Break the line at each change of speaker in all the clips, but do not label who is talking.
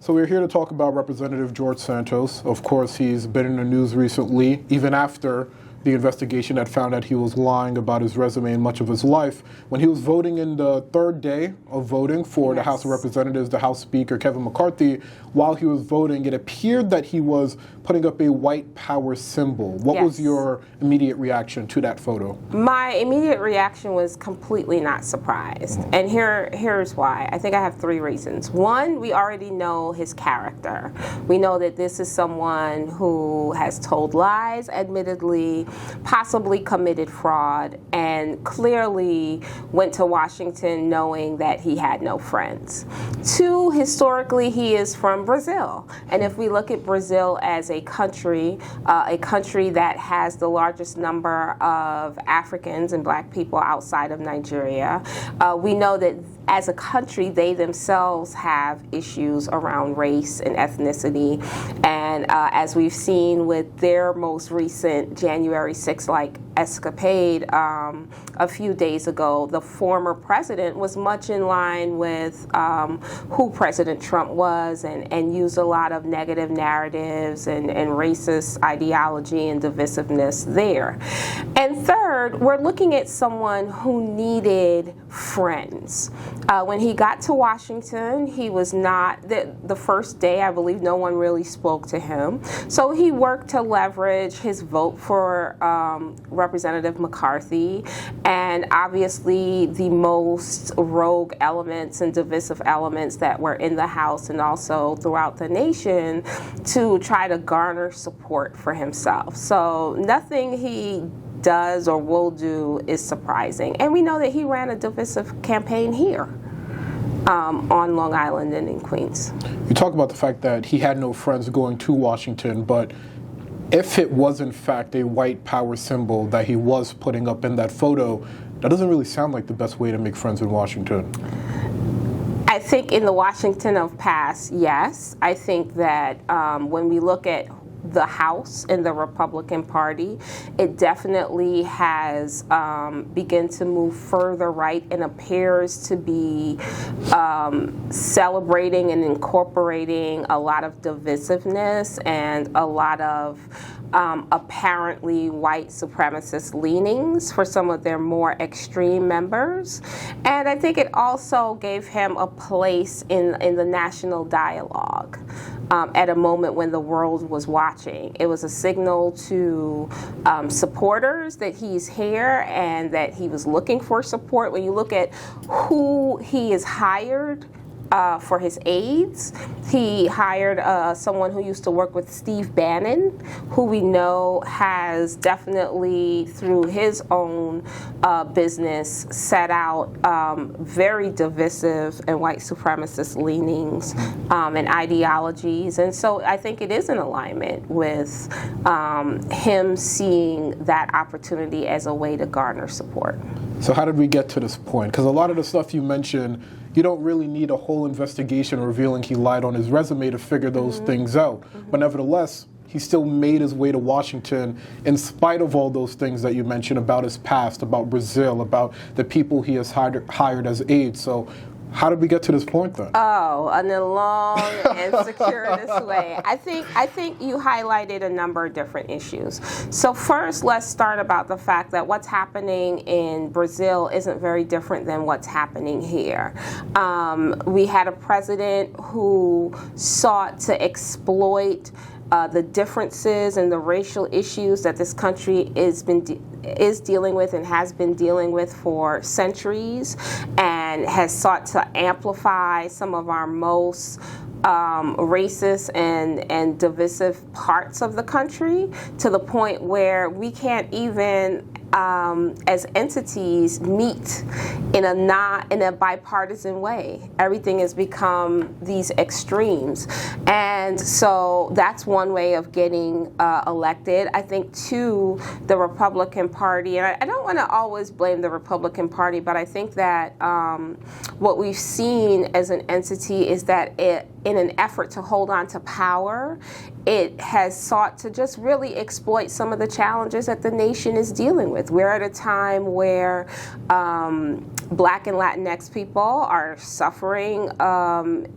So we're here to talk about Representative George Santos. Of course, he's been in the news recently, even after the investigation that found that he was lying about his resume and much of his life. When he was voting in the third day of voting for the House of Representatives, the House Speaker, Kevin McCarthy, while he was voting, it appeared that he was putting up a white power symbol. What was your immediate reaction to that photo?
My immediate reaction was completely not surprised. And here's why. I think I have three reasons. One, we already know his character. We know that this is someone who has told lies, admittedly, possibly committed fraud, and clearly went to Washington knowing that he had no friends. Two, historically, he is from Brazil. And if we look at Brazil as a country that has the largest number of Africans and black people outside of Nigeria, we know that as a country, they themselves have issues around race and ethnicity. And as we've seen with their most recent January 6th-like escapade a few days ago, the former president was much in line with who President Trump was and used a lot of negative narratives and racist ideology and divisiveness there. And third, we're looking at someone who needed friends. When he got to Washington, he was not, the first day, I believe no one really spoke to him. So he worked to leverage his vote for Representative McCarthy, and obviously the most rogue elements and divisive elements that were in the House and also throughout the nation to try to garner support for himself. So nothing he does or will do is surprising. And we know that he ran a divisive campaign here on Long Island and in Queens.
You talk about the fact that he had no friends going to Washington, but if it was in fact a white power symbol that he was putting up in that photo, that doesn't really sound like the best way to make friends in Washington.
I think in the Washington of past, yes. I think that when we look at the House and the Republican Party, it definitely has begun to move further right and appears to be celebrating and incorporating a lot of divisiveness and a lot of apparently white supremacist leanings for some of their more extreme members. And I think it also gave him a place in the national dialogue at a moment when the world was watching. It was a signal to supporters that he's here and that he was looking for support. When you look at who he has hired for his aides, he hired someone who used to work with Steve Bannon, who we know has definitely, through his own business, set out very divisive and white supremacist leanings and ideologies. And so I think it is in alignment with him seeing that opportunity as a way to garner support.
So how did we get to this point? Because a lot of the stuff you mentioned, you don't really need a whole investigation revealing he lied on his resume to figure those things out. But nevertheless, he still made his way to Washington in spite of all those things that you mentioned about his past, about Brazil, about the people he has hired as aides. So how did we get to this point then?
Oh, in a long and circuitous way. I think you highlighted a number of different issues. So first, let's start about the fact that what's happening in Brazil isn't very different than what's happening here. We had a president who sought to exploit the differences and the racial issues that this country is dealing with and has been dealing with for centuries, and has sought to amplify some of our most racist and divisive parts of the country, to the point where we can't even as entities meet in a bipartisan way. Everything has become these extremes. And so that's one way of getting elected. I think, too, the Republican Party, and I don't want to always blame the Republican Party, but I think that what we've seen as an entity is that in an effort to hold on to power, it has sought to just really exploit some of the challenges that the nation is dealing with. We're at a time where Black and Latinx people are suffering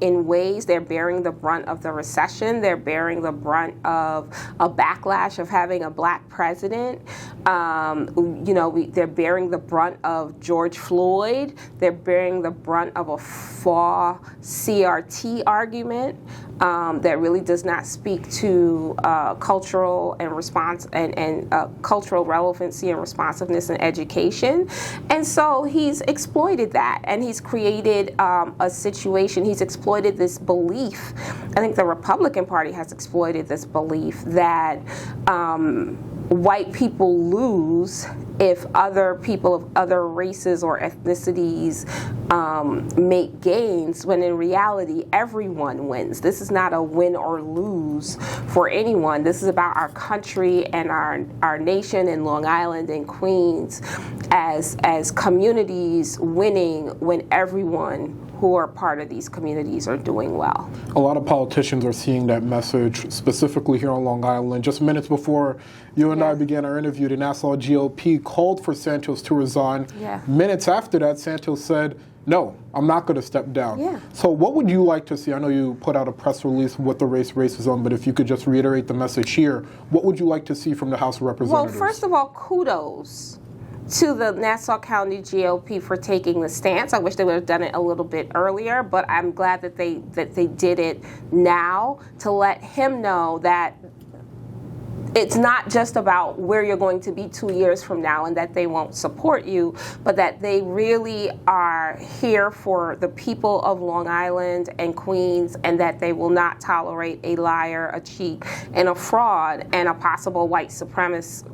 in ways. They're bearing the brunt of the recession. They're bearing the brunt of a backlash of having a black president. They're bearing the brunt of George Floyd. They're bearing the brunt of a faux CRT argument that really does not speak to cultural and cultural relevancy and responsiveness in education. And so he's exploited that, and he's created a situation. He's exploited this belief. I think the Republican Party has exploited this belief that white people lose if other people of other races or ethnicities make gains, when in reality everyone wins. This is not a win or lose for anyone. This is about our country and our nation and Long Island and Queens as communities winning when everyone who are part of these communities are doing well.
A lot of politicians are seeing that message, specifically here on Long Island. Just minutes before you and I began our interview, the Nassau GOP called for Santos to resign.
Yeah.
Minutes after that, Santos said, no, I'm not going to step down.
Yeah.
So what would you like to see? I know you put out a press release with the racism, but if you could just reiterate the message here, what would you like to see from the House of Representatives?
Well, first of all, kudos to the Nassau County GOP for taking the stance. I wish they would have done it a little bit earlier, but I'm glad that they did it now to let him know that it's not just about where you're going to be 2 years from now and that they won't support you, but that they really are here for the people of Long Island and Queens, and that they will not tolerate a liar, a cheat, and a fraud, and a possible white supremacist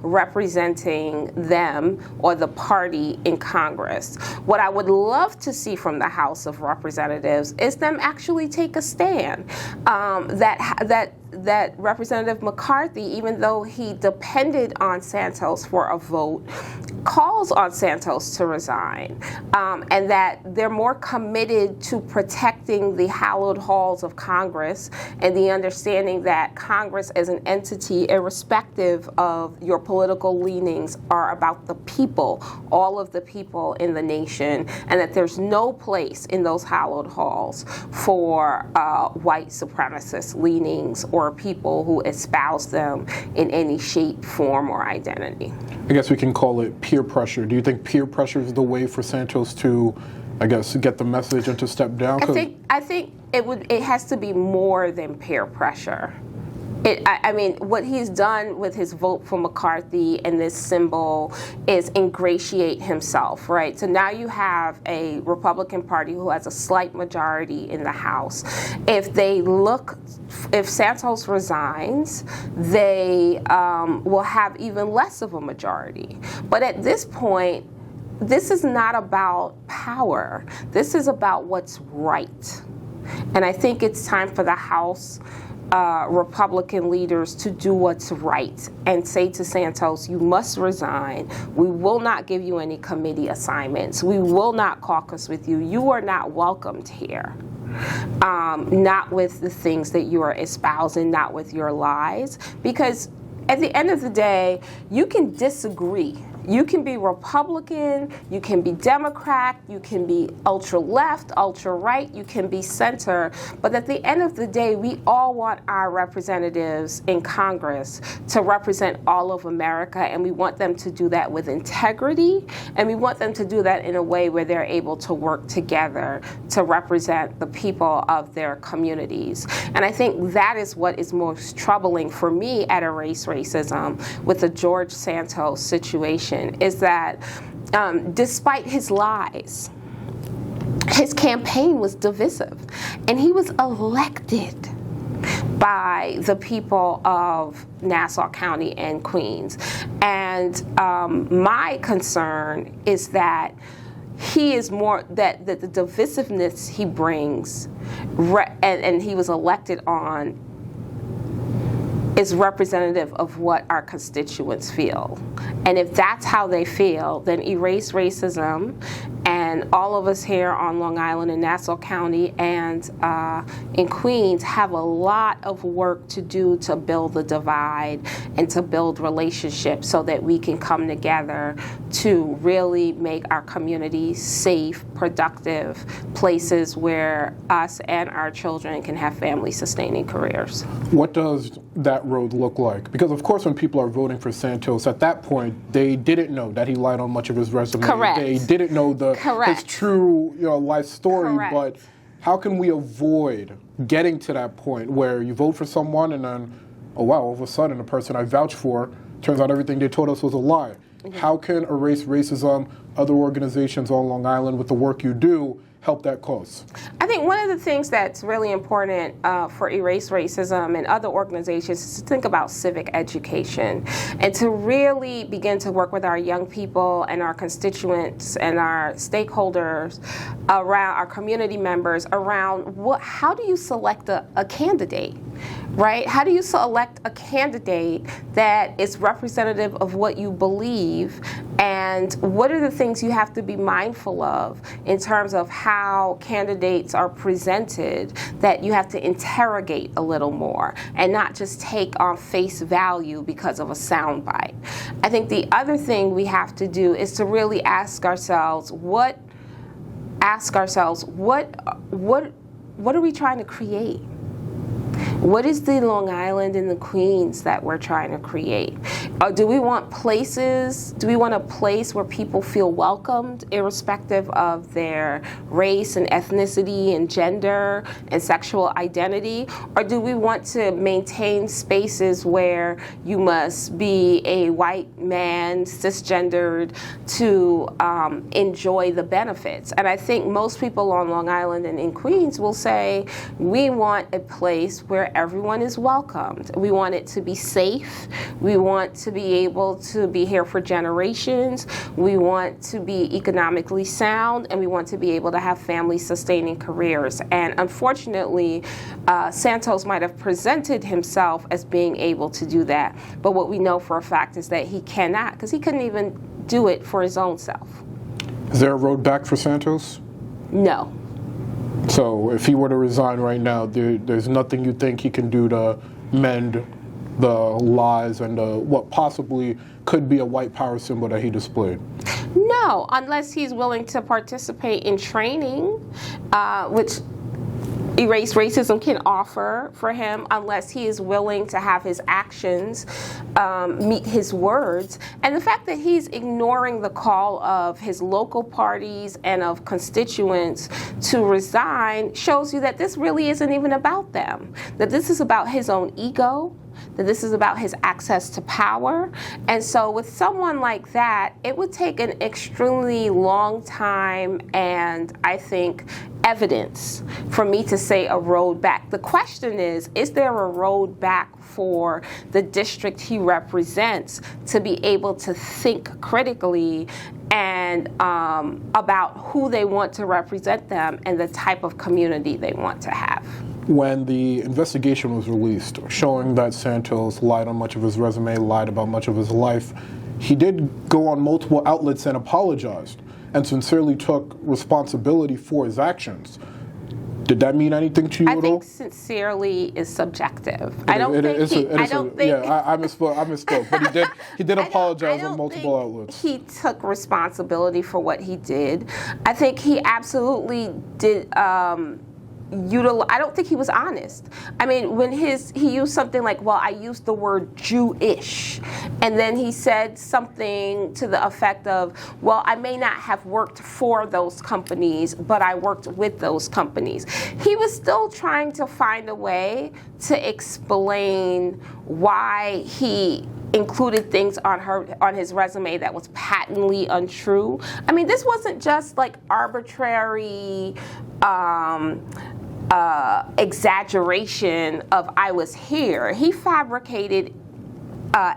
representing them or the party in Congress. What I would love to see from the House of Representatives is them actually take a stand. That Representative McCarthy, even though he depended on Santos for a vote, calls on Santos to resign, and that they're more committed to protecting the hallowed halls of Congress and the understanding that Congress as an entity, irrespective of your political leanings, are about the people, all of the people in the nation, and that there's no place in those hallowed halls for white supremacist leanings or people who espouse them in any shape, form, or identity.
I guess we can call it peer pressure. Do you think peer pressure is the way for Santos to, get the message and to step down?
I think it has to be more than peer pressure. What he's done with his vote for McCarthy and this symbol is ingratiate himself, right? So now you have a Republican Party who has a slight majority in the House. If Santos resigns, they will have even less of a majority. But at this point, this is not about power. This is about what's right. And I think it's time for the House Republican leaders to do what's right and say to Santos, you must resign. We will not give you any committee assignments. We will not caucus with you. You are not welcomed here. Not with the things that you are espousing, not with your lies. Because at the end of the day, you can disagree. You can be Republican, you can be Democrat, you can be ultra-left, ultra-right, you can be center, but at the end of the day, we all want our representatives in Congress to represent all of America, and we want them to do that with integrity, and we want them to do that in a way where they're able to work together to represent the people of their communities. And I think that is what is most troubling for me at Erase Racism with the George Santos situation, is that despite his lies, his campaign was divisive, and he was elected by the people of Nassau County and Queens. And my concern is that he is more, that the divisiveness he brings, and he was elected on, is representative of what our constituents feel. And if that's how they feel, then Erase Racism and And all of us here on Long Island in Nassau County and in Queens have a lot of work to do to build the divide and to build relationships so that we can come together to really make our communities safe, productive places where us and our children can have family-sustaining careers.
What does that road look like? Because, of course, when people are voting for Santos, at that point, they didn't know that he lied on much of his resume.
Correct.
They didn't know his true life story.
Correct.
But how can we avoid getting to that point where you vote for someone and then, oh, wow, all of a sudden, the person I vouched for, turns out everything they told us was a lie? Mm-hmm. How can Erase Racism, other organizations on Long Island, with the work you do, help that cause?
I think one of the things that's really important for Erase Racism and other organizations is to think about civic education and to really begin to work with our young people and our constituents and our stakeholders around our community members around how do you select a candidate? Right? How do you select a candidate that is representative of what you believe, and what are the things you have to be mindful of in terms of how candidates are presented that you have to interrogate a little more and not just take on face value because of a soundbite? I think the other thing we have to do is to really ask ourselves what are we trying to create? What is the Long Island and the Queens that we're trying to create? Do we want a place where people feel welcomed, irrespective of their race and ethnicity and gender and sexual identity? Or do we want to maintain spaces where you must be a white man, cisgendered, to enjoy the benefits? And I think most people on Long Island and in Queens will say, we want a place where everyone is welcomed. We want it to be safe. We want to be able to be here for generations. We want to be economically sound, and we want to be able to have family-sustaining careers. And unfortunately, Santos might have presented himself as being able to do that. But what we know for a fact is that he cannot, because he couldn't even do it for his own self.
Is there a road back for Santos?
No.
So if he were to resign right now, there's nothing you think he can do to mend the lies and what possibly could be a white power symbol that he displayed?
No, unless he's willing to participate in training, which Erase Racism can offer for him, unless he is willing to have his actions meet his words. And the fact that he's ignoring the call of his local parties and of constituents to resign shows you that this really isn't even about them, that this is about his own ego, that this is about his access to power. And so with someone like that, it would take an extremely long time and, I think, evidence for me to say a road back. The question is there a road back for the district he represents to be able to think critically and about who they want to represent them and the type of community they want to have?
When the investigation was released, showing that Santos lied on much of his resume, lied about much of his life, he did go on multiple outlets and apologized and sincerely took responsibility for his actions. Did that mean anything to you at all?
I think sincerely is subjective. I
misspoke. But he did apologize on multiple outlets.
He took responsibility for what he did. I think he absolutely did. I don't think he was honest. I mean, when he used something like, well, I used the word Jewish, and then he said something to the effect of, well, I may not have worked for those companies, but I worked with those companies. He was still trying to find a way to explain why he included things on his resume that was patently untrue. I mean, this wasn't just like arbitrary exaggeration of I was here. He fabricated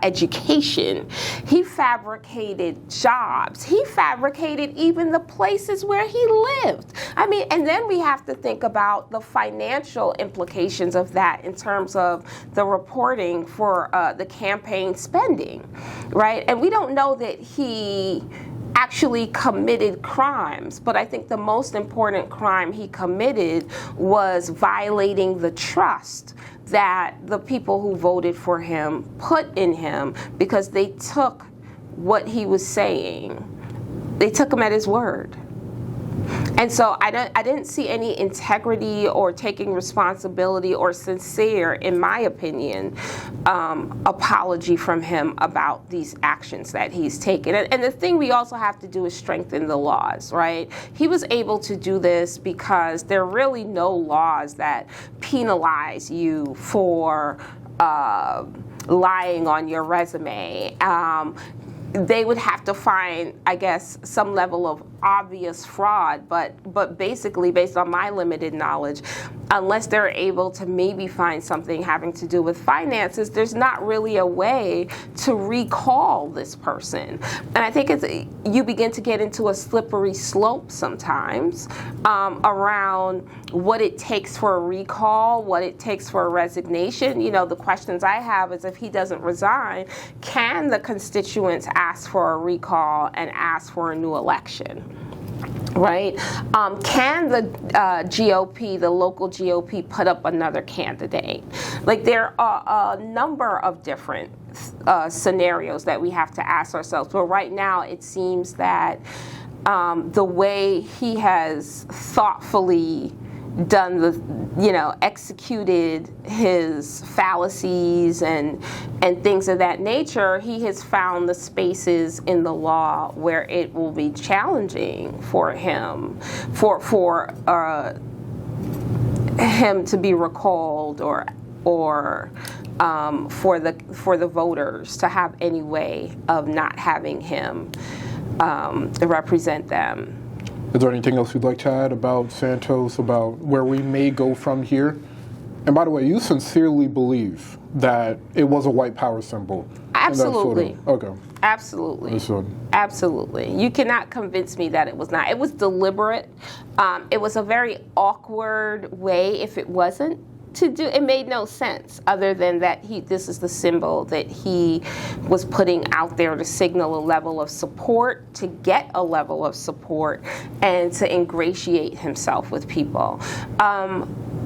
education. He fabricated jobs. He fabricated even the places where he lived. I mean, and then we have to think about the financial implications of that in terms of the reporting for the campaign spending, right? And we don't know that he actually committed crimes, but I think the most important crime he committed was violating the trust that the people who voted for him put in him, because they took what he was saying. They took him at his word. And so I didn't see any integrity or taking responsibility or sincere, in my opinion, apology from him about these actions that he's taken. And the thing we also have to do is strengthen the laws, right? He was able to do this because there are really no laws that penalize you for lying on your resume. They would have to find, I guess, some level of obvious fraud, but basically, based on my limited knowledge, unless they're able to maybe find something having to do with finances, there's not really a way to recall this person. And I think you begin to get into a slippery slope sometimes around what it takes for a recall, what it takes for a resignation. You know, the questions I have is, if he doesn't resign, can the constituents ask for a recall and ask for a new election? Right? Can the GOP, the local GOP, put up another candidate? Like, there are a number of different scenarios that we have to ask ourselves. But right now, it seems that the way he has thoughtfully executed his fallacies and things of that nature, he has found the spaces in the law where it will be challenging for him, for him to be recalled, or for the voters to have any way of not having him represent them.
Is there anything else you'd like to add about Santos, about where we may go from here? And by the way, you sincerely believe that it was a white power symbol?
Absolutely.
Okay.
Absolutely.
Understood.
Absolutely. You cannot convince me that it was not. It was deliberate. It was a very awkward way if it wasn't to do. It made no sense, other than that this is the symbol that he was putting out there to signal a level of support, to get a level of support, and to ingratiate himself with people.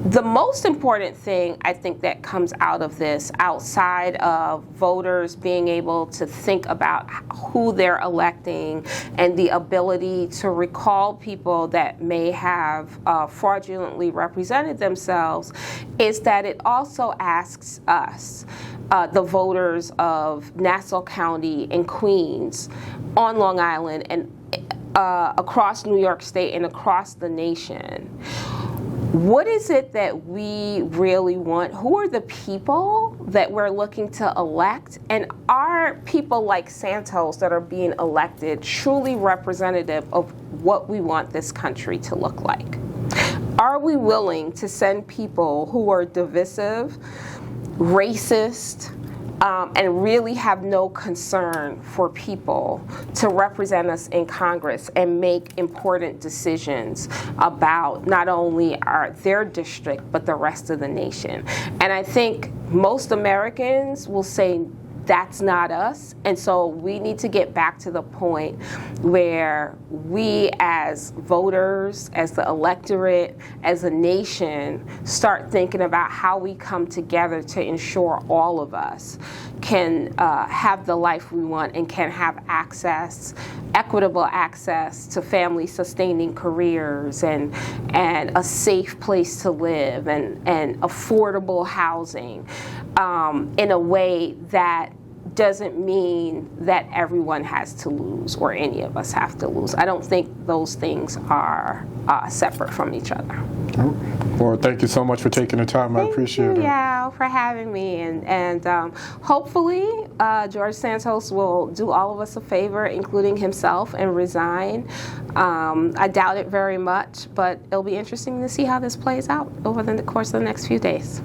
The most important thing, I think, that comes out of this, outside of voters being able to think about who they're electing and the ability to recall people that may have fraudulently represented themselves, is that it also asks us, the voters of Nassau County and Queens, on Long Island, and across New York State and across the nation, what is it that we really want? Who are the people that we're looking to elect? And are people like Santos that are being elected truly representative of what we want this country to look like? Are we willing to send people who are divisive, racist, and really have no concern for people to represent us in Congress and make important decisions about not only their district, but the rest of the nation? And I think most Americans will say, that's not us. And so we need to get back to the point where we, as voters, as the electorate, as a nation, start thinking about how we come together to ensure all of us can have the life we want and can have access, equitable access to family-sustaining careers and a safe place to live and affordable housing in a way that doesn't mean that everyone has to lose or any of us have to lose. I don't think those things are separate from each other.
Well, thank you so much for taking the time. I appreciate it.
Thank you, Yaw, for having me. And hopefully George Santos will do all of us a favor, including himself, and resign. I doubt it very much, but it'll be interesting to see how this plays out over the course of the next few days.